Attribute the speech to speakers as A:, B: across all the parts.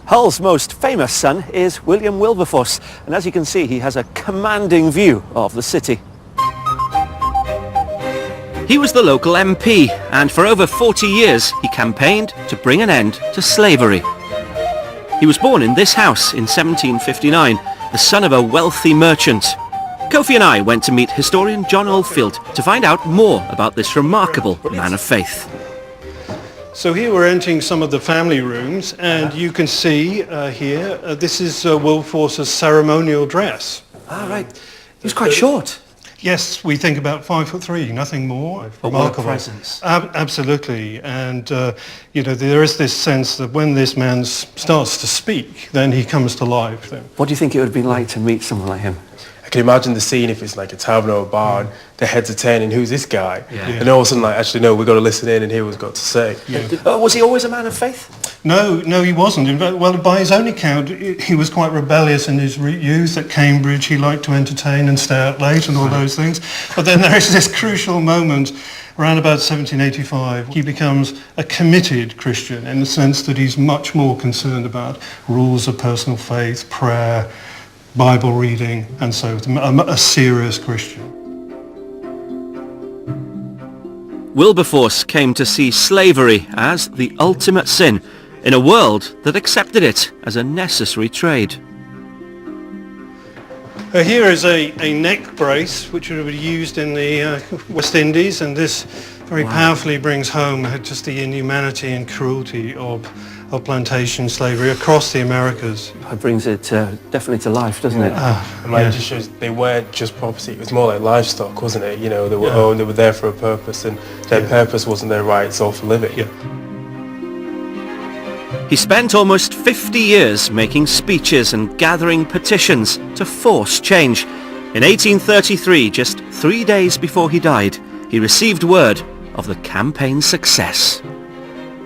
A: Hull's most famous son is William Wilberforce, and as you can see, he has a commanding view of the city. He was the local MP, and for over 40 years he campaigned to bring an end to slavery. He was born in this house in 1759, the son of a wealthy merchant. Kofi and I went to meet historian John Oldfield to find out more about this remarkable man of faith.
B: So here we're entering some of the family rooms, and you can see here, this is Wilberforce's ceremonial dress.
A: Ah, right. He was quite short.
B: Yes, we think about 5'3", nothing more.
A: But what a presence.
B: Absolutely, and you know, there is this sense that when this man starts to speak, then he comes to life.
A: What do you think it would have been like to meet someone like him?
C: I can imagine the scene if it's like a tavern or a bar and their heads are turning, who's this guy?
A: Yeah.
C: And all of a sudden, like, actually, no, we've got to listen in and hear what he's got to say.
B: Yeah.
A: Was he always a man of faith?
B: No, he wasn't. In fact, well, by his own account, he was quite rebellious in his youth at Cambridge. He liked to entertain and stay out late and all those things. But then there is this crucial moment around about 1785. He becomes a committed Christian in the sense that he's much more concerned about rules of personal faith, prayer, Bible reading, and so a serious Christian.
A: Wilberforce came to see slavery as the ultimate sin in a world that accepted it as a necessary trade.
B: Here is a neck brace which would be used in the West Indies, and this very powerfully brings home just the inhumanity and cruelty of plantation slavery across the Americas.
A: It brings it definitely to life, doesn't it?
C: And like, it just shows they weren't just property, it was more like livestock, wasn't it? You know, they were owned, they were there for a purpose, and their purpose wasn't their rights or for living.
A: He spent almost 50 years making speeches and gathering petitions to force change. In 1833, just 3 days before he died, he received word of the campaign's success.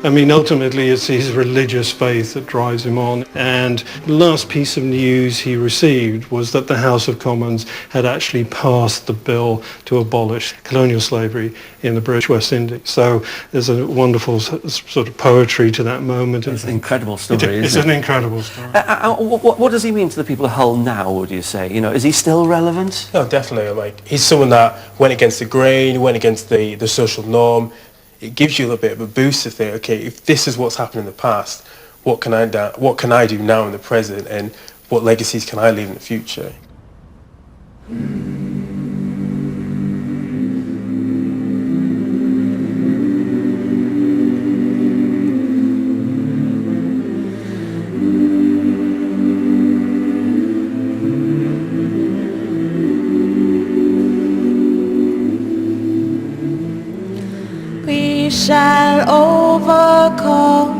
B: I mean, ultimately it's his religious faith that drives him on, and the last piece of news he received was that the House of Commons had actually passed the bill to abolish colonial slavery in the British West Indies. So there's a wonderful sort of poetry to that moment.
A: It's an incredible story,
B: It's an incredible story.
A: What does he mean to the people of Hull now, would you say? You know, is he still relevant?
C: No, definitely. Like, he's someone that went against the grain, went against the social norm. It gives you a little bit of a boost to think, okay, if this is what's happened in the past, what can I do now in the present, and what legacies can I leave in the future?
D: We shall overcome.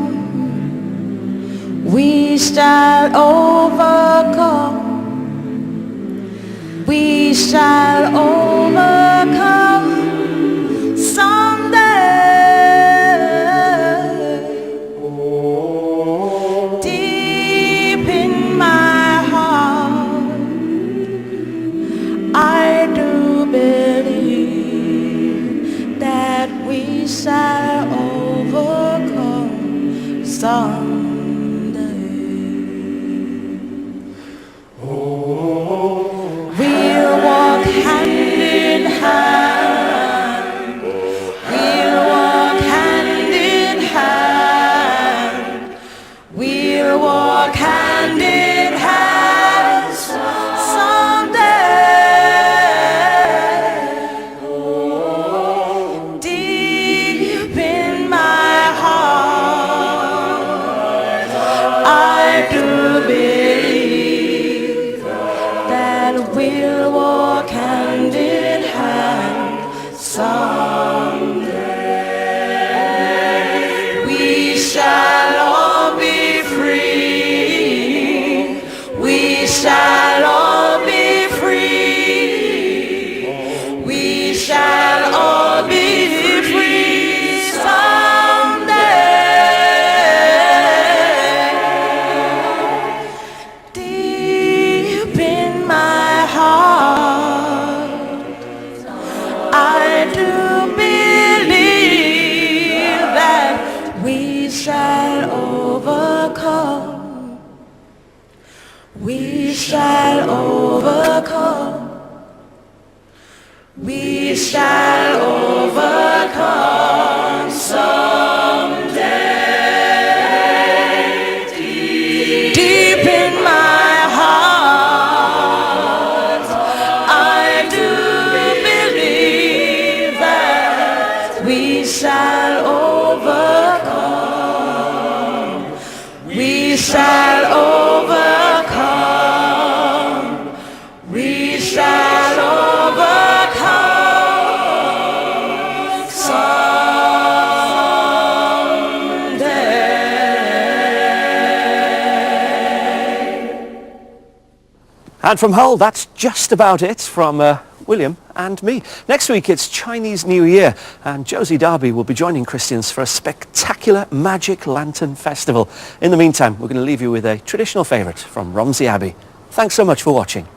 D: We shall overcome. We shall overcome someday. Deep in my heart, I do believe that we shall overcome someday. We'll walk hand in hand. We'll walk hand in hand. We'll walk hand in hand someday. Deep in my heart, I do believe that we'll walk hand in hand someday. We shall all be free. We shall all be free. We shall all be free someday. Deep in my heart, I do believe that we shall overcome We shall overcome. We shall overcome someday. Deep in my heart, I do believe that we shall overcome. We shall overcome. We shall overcome someday.
A: And from Hull, that's just about it from William and me. Next week it's Chinese New Year and Josie Darby will be joining Christians for a spectacular Magic Lantern Festival. In the meantime, we're going to leave you with a traditional favourite from Romsey Abbey. Thanks so much for watching.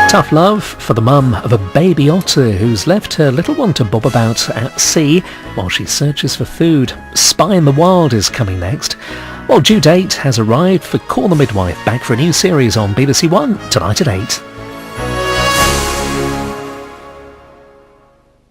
E: Tough love for the mum of a baby otter who's left her little one to bob about at sea while she searches for food. Spy in the Wild is coming next. While due date has arrived for Call the Midwife, back for a new series on BBC One tonight at 8.